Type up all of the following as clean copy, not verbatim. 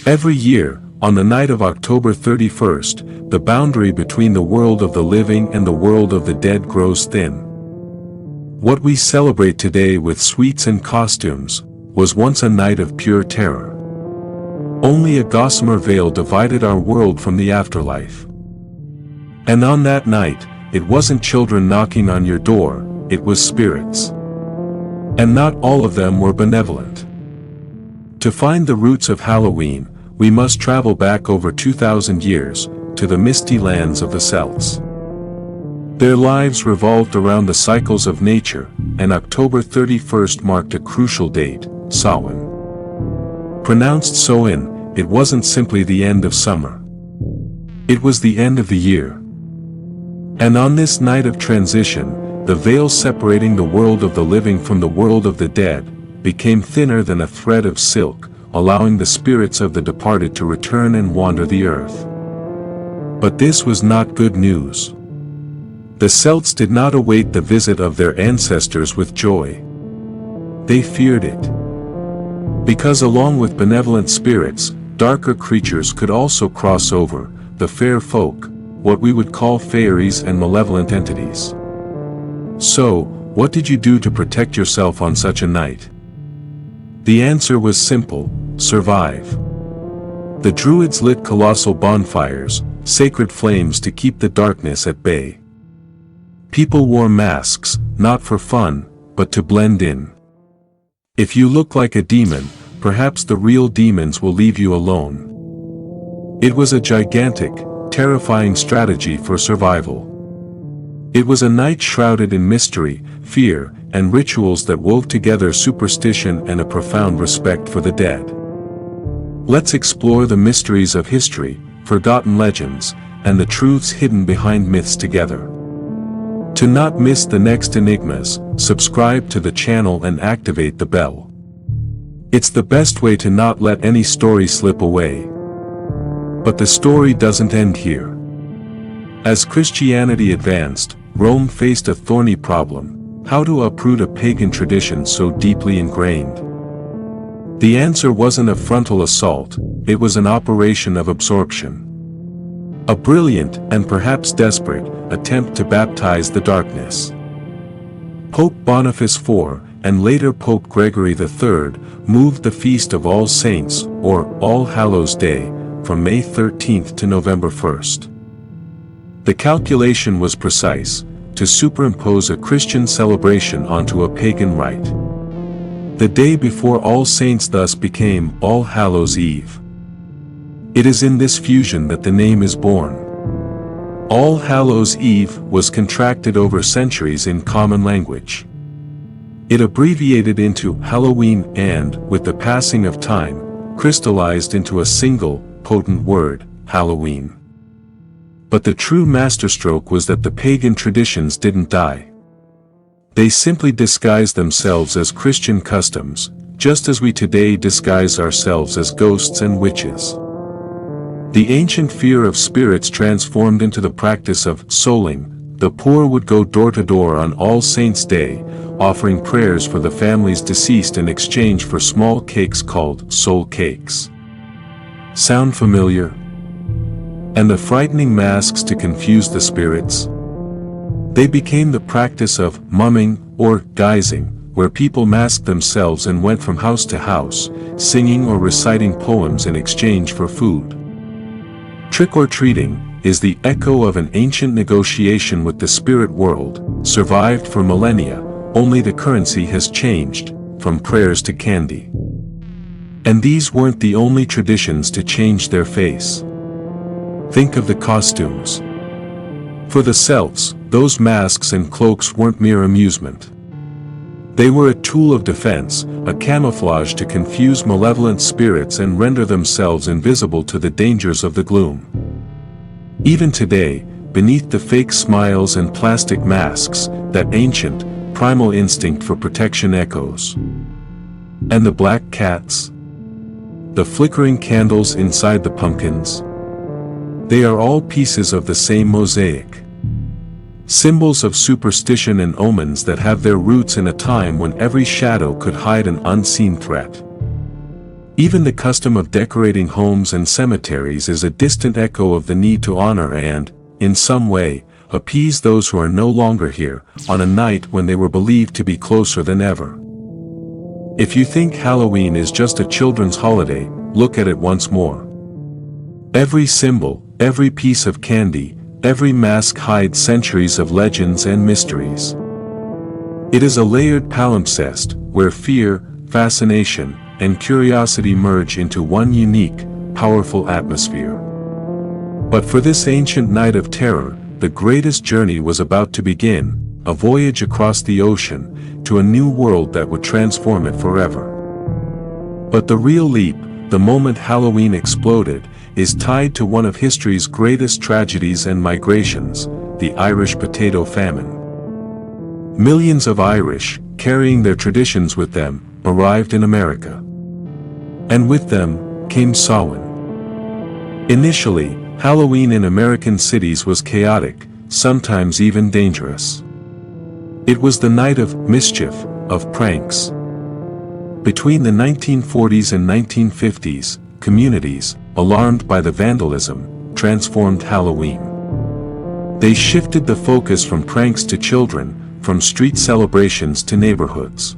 Every year, on the night of October 31st, the boundary between the world of the living and the world of the dead grows thin. What we celebrate today with sweets and costumes was once a night of pure terror. Only a gossamer veil divided our world from the afterlife. And on that night, it wasn't children knocking on your door, it was spirits. And not all of them were benevolent. To find the roots of Halloween, we must travel back over 2,000 years, to the misty lands of the Celts. Their lives revolved around the cycles of nature, and October 31st marked a crucial date, Samhain. Pronounced Samhain, it wasn't simply the end of summer. It was the end of the year. And on this night of transition, the veil separating the world of the living from the world of the dead became thinner than a thread of silk, allowing the spirits of the departed to return and wander the earth. But this was not good news. The Celts did not await the visit of their ancestors with joy. They feared it. Because along with benevolent spirits, darker creatures could also cross over, the fair folk, what we would call fairies and malevolent entities. So, what did you do to protect yourself on such a night? The answer was simple: survive. The Druids lit colossal bonfires, sacred flames to keep the darkness at bay. People wore masks, not for fun, but to blend in. If you look like a demon, perhaps the real demons will leave you alone. It was a gigantic, terrifying strategy for survival. It was a night shrouded in mystery, fear, and rituals that wove together superstition and a profound respect for the dead. Let's explore the mysteries of history, forgotten legends, and the truths hidden behind myths together. To not miss the next enigmas, subscribe to the channel and activate the bell. It's the best way to not let any story slip away. But the story doesn't end here. As Christianity advanced, Rome faced a thorny problem: how to uproot a pagan tradition so deeply ingrained. The answer wasn't a frontal assault, it was an operation of absorption. A brilliant, and perhaps desperate, attempt to baptize the darkness. Pope Boniface IV, and later Pope Gregory III, moved the Feast of All Saints, or All Hallows Day, from May 13th to November 1st. The calculation was precise: to superimpose a Christian celebration onto a pagan rite. The day before All Saints thus became All Hallows Eve. It is in this fusion that the name is born. All Hallows Eve was contracted over centuries in common language. It abbreviated into Halloween and, with the passing of time, crystallized into a single, potent word, Halloween. But the true masterstroke was that the pagan traditions didn't die. They simply disguised themselves as Christian customs, just as we today disguise ourselves as ghosts and witches. The ancient fear of spirits transformed into the practice of souling. The poor would go door to door on All Saints' Day, offering prayers for the family's deceased in exchange for small cakes called soul cakes. Sound familiar? And the frightening masks to confuse the spirits? They became the practice of mumming, or guising, where people masked themselves and went from house to house, singing or reciting poems in exchange for food. Trick-or-treating is the echo of an ancient negotiation with the spirit world, survived for millennia, only the currency has changed, from prayers to candy. And these weren't the only traditions to change their face. Think of the costumes. For the Celts, those masks and cloaks weren't mere amusement. They were a tool of defense, a camouflage to confuse malevolent spirits and render themselves invisible to the dangers of the gloom. Even today, beneath the fake smiles and plastic masks, that ancient, primal instinct for protection echoes. And the black cats? The flickering candles inside the pumpkins? They are all pieces of the same mosaic. Symbols of superstition and omens that have their roots in a time when every shadow could hide an unseen threat. Even the custom of decorating homes and cemeteries is a distant echo of the need to honor and, in some way, appease those who are no longer here, on a night when they were believed to be closer than ever. If you think Halloween is just a children's holiday, look at it once more. Every symbol, every piece of candy, every mask hides centuries of legends and mysteries. It is a layered palimpsest, where fear, fascination, and curiosity merge into one unique, powerful atmosphere. But for this ancient night of terror, the greatest journey was about to begin, a voyage across the ocean, to a new world that would transform it forever. But the real leap, the moment Halloween exploded, is tied to one of history's greatest tragedies and migrations, the Irish potato famine. Millions of Irish, carrying their traditions with them, arrived in America. And with them, came Samhain. Initially, Halloween in American cities was chaotic, sometimes even dangerous. It was the night of mischief, of pranks. Between the 1940s and 1950s, communities, alarmed by the vandalism, transformed Halloween. They shifted the focus from pranks to children, from street celebrations to neighborhoods.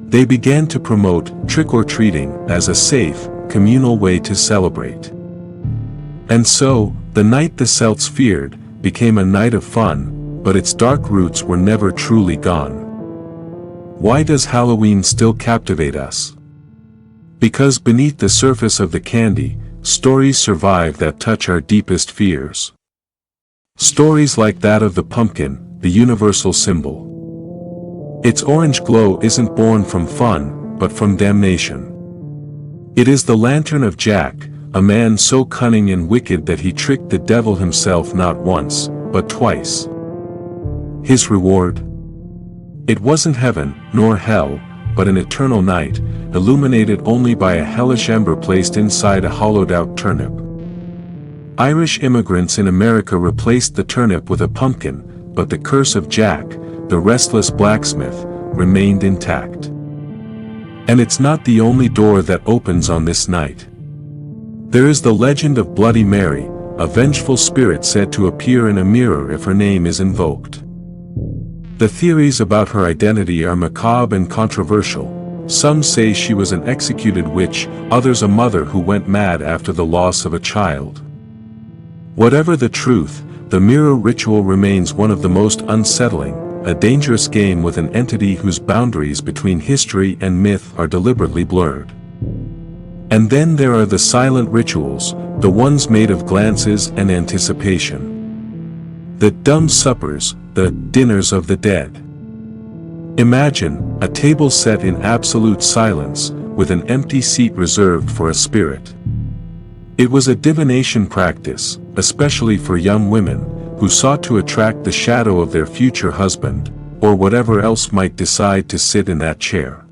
They began to promote trick-or-treating as a safe, communal way to celebrate. And so, the night the Celts feared, became a night of fun, but its dark roots were never truly gone. Why does Halloween still captivate us? Because beneath the surface of the candy, stories survive that touch our deepest fears. Stories like that of the pumpkin, the universal symbol. Its orange glow isn't born from fun, but from damnation. It is the lantern of Jack, a man so cunning and wicked that he tricked the devil himself not once, but twice. His reward? It wasn't heaven, nor hell, but an eternal night, illuminated only by a hellish ember placed inside a hollowed-out turnip. Irish immigrants in America replaced the turnip with a pumpkin, but the curse of Jack, the restless blacksmith, remained intact. And it's not the only door that opens on this night. There is the legend of Bloody Mary, a vengeful spirit said to appear in a mirror if her name is invoked. The theories about her identity are macabre and controversial. Some say she was an executed witch, others a mother who went mad after the loss of a child. Whatever the truth, the mirror ritual remains one of the most unsettling, a dangerous game with an entity whose boundaries between history and myth are deliberately blurred. And then there are the silent rituals, the ones made of glances and anticipation. The dumb suppers, the dinners of the dead. Imagine a table set in absolute silence, with an empty seat reserved for a spirit. It was a divination practice, especially for young women, who sought to attract the shadow of their future husband, or whatever else might decide to sit in that chair.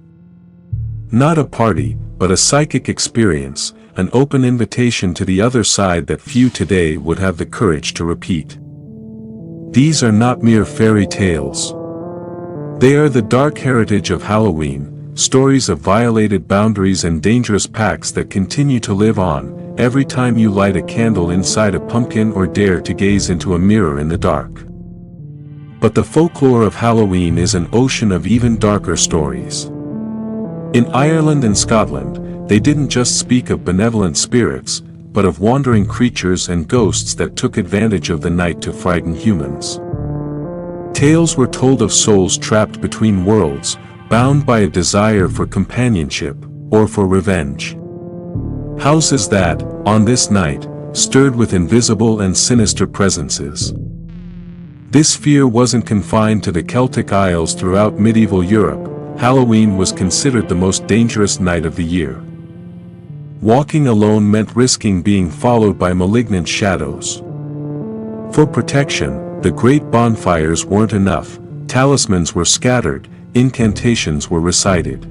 Not a party, but a psychic experience, an open invitation to the other side that few today would have the courage to repeat. These are not mere fairy tales. They are the dark heritage of Halloween, stories of violated boundaries and dangerous pacts that continue to live on, every time you light a candle inside a pumpkin or dare to gaze into a mirror in the dark. But the folklore of Halloween is an ocean of even darker stories. In Ireland and Scotland, they didn't just speak of benevolent spirits, but of wandering creatures and ghosts that took advantage of the night to frighten humans. Tales were told of souls trapped between worlds, bound by a desire for companionship, or for revenge. Houses that, on this night, stirred with invisible and sinister presences. This fear wasn't confined to the Celtic Isles. Throughout medieval Europe, Halloween was considered the most dangerous night of the year. Walking alone meant risking being followed by malignant shadows. For protection, the great bonfires weren't enough, talismans were scattered, incantations were recited.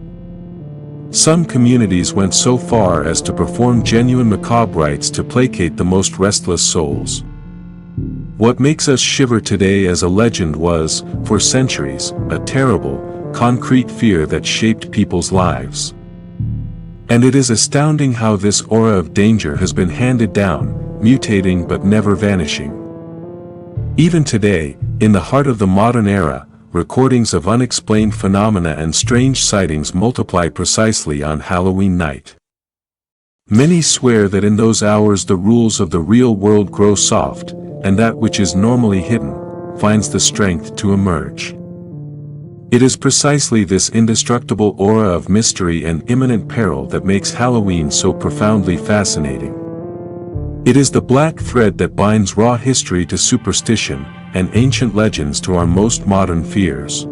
Some communities went so far as to perform genuine macabre rites to placate the most restless souls. What makes us shiver today as a legend was, for centuries, a terrible, concrete fear that shaped people's lives. And it is astounding how this aura of danger has been handed down, mutating but never vanishing. Even today, in the heart of the modern era, recordings of unexplained phenomena and strange sightings multiply precisely on Halloween night. Many swear that in those hours the rules of the real world grow soft, and that which is normally hidden finds the strength to emerge. It is precisely this indestructible aura of mystery and imminent peril that makes Halloween so profoundly fascinating. It is the black thread that binds raw history to superstition, and ancient legends to our most modern fears.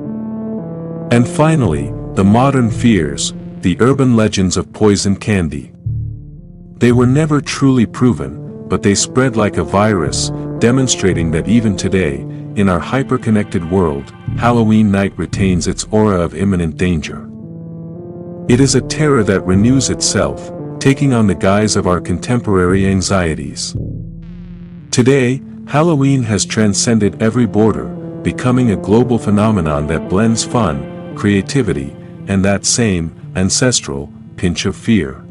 And finally, the modern fears, the urban legends of poison candy. They were never truly proven, but they spread like a virus, demonstrating that even today, in our hyper-connected world, Halloween night retains its aura of imminent danger. It is a terror that renews itself, taking on the guise of our contemporary anxieties. Today, Halloween has transcended every border, becoming a global phenomenon that blends fun, creativity, and that same, ancestral, pinch of fear.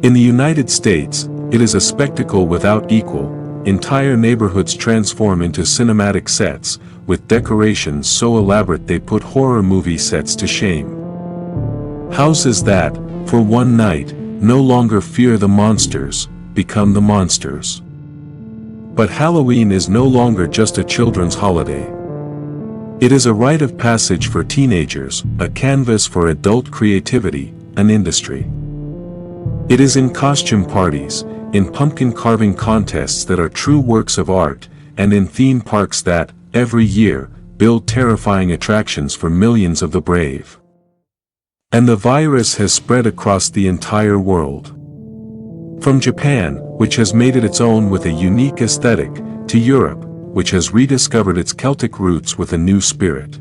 In the United States, it is a spectacle without equal. Entire neighborhoods transform into cinematic sets, with decorations so elaborate they put horror movie sets to shame. Houses that, for one night, no longer fear the monsters, become the monsters. But Halloween is no longer just a children's holiday. It is a rite of passage for teenagers, a canvas for adult creativity, an industry. It is in costume parties, in pumpkin carving contests that are true works of art, and in theme parks that, every year, build terrifying attractions for millions of the brave. And the virus has spread across the entire world. From Japan, which has made it its own with a unique aesthetic, to Europe, which has rediscovered its Celtic roots with a new spirit.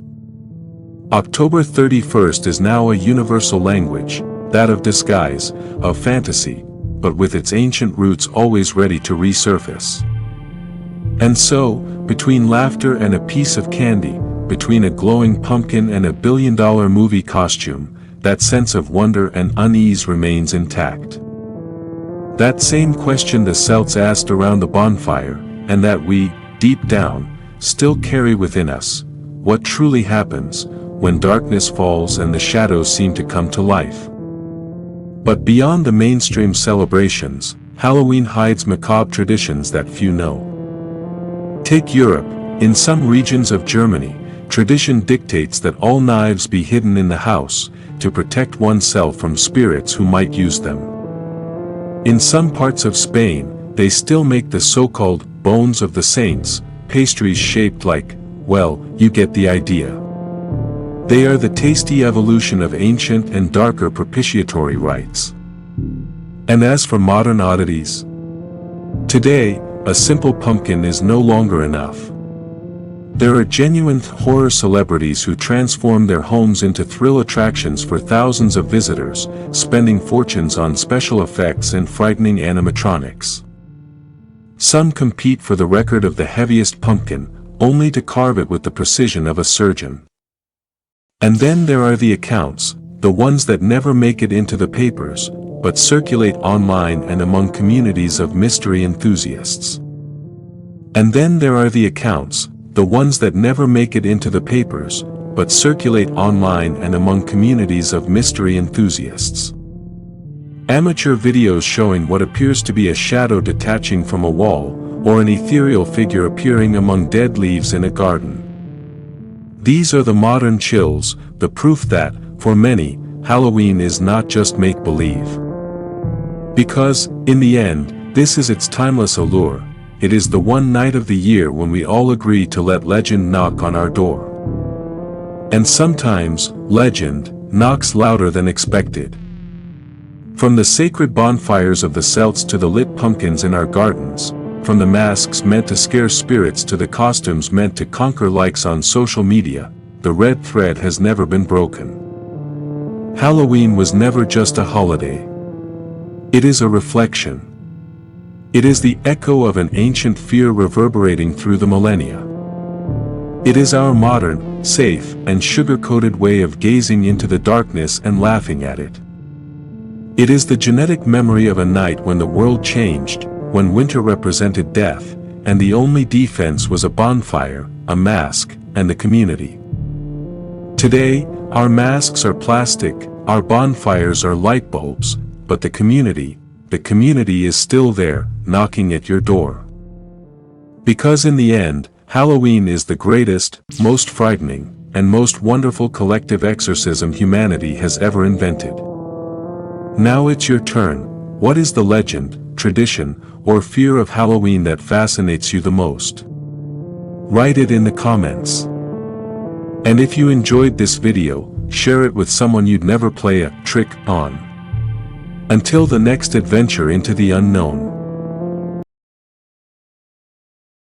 October 31st is now a universal language, that of disguise, of fantasy, but with its ancient roots always ready to resurface. And so, between laughter and a piece of candy, between a glowing pumpkin and a billion-dollar movie costume, that sense of wonder and unease remains intact. That same question the Celts asked around the bonfire, and that we, deep down, still carry within us: what truly happens when darkness falls and the shadows seem to come to life? But beyond the mainstream celebrations, Halloween hides macabre traditions that few know. Take Europe. In some regions of Germany, tradition dictates that all knives be hidden in the house, to protect oneself from spirits who might use them. In some parts of Spain, they still make the so-called bones of the saints, pastries shaped like, well, you get the idea. They are the tasty evolution of ancient and darker propitiatory rites. And as for modern oddities, today, a simple pumpkin is no longer enough. There are genuine horror celebrities who transform their homes into thrill attractions for thousands of visitors, spending fortunes on special effects and frightening animatronics. Some compete for the record of the heaviest pumpkin, only to carve it with the precision of a surgeon. And then there are the accounts, the ones that never make it into the papers, but circulate online and among communities of mystery enthusiasts. And then there are the accounts, the ones that never make it into the papers, but circulate online and among communities of mystery enthusiasts. Amateur videos showing what appears to be a shadow detaching from a wall, or an ethereal figure appearing among dead leaves in a garden. These are the modern chills, the proof that, for many, Halloween is not just make-believe. Because, in the end, this is its timeless allure. It is the one night of the year when we all agree to let legend knock on our door. And sometimes, legend knocks louder than expected. From the sacred bonfires of the Celts to the lit pumpkins in our gardens, from the masks meant to scare spirits to the costumes meant to conquer likes on social media, the red thread has never been broken. Halloween was never just a holiday. It is a reflection. It is the echo of an ancient fear reverberating through the millennia. It is our modern, safe, and sugar-coated way of gazing into the darkness and laughing at it. It is the genetic memory of a night when the world changed, when winter represented death, and the only defense was a bonfire, a mask, and the community. Today, our masks are plastic, our bonfires are light bulbs, but the community is still there, knocking at your door. Because in the end, Halloween is the greatest, most frightening, and most wonderful collective exorcism humanity has ever invented. Now it's your turn. What is the legend, tradition, or fear of Halloween that fascinates you the most? Write it in the comments. And if you enjoyed this video, share it with someone you'd never play a trick on. Until the next adventure into the unknown.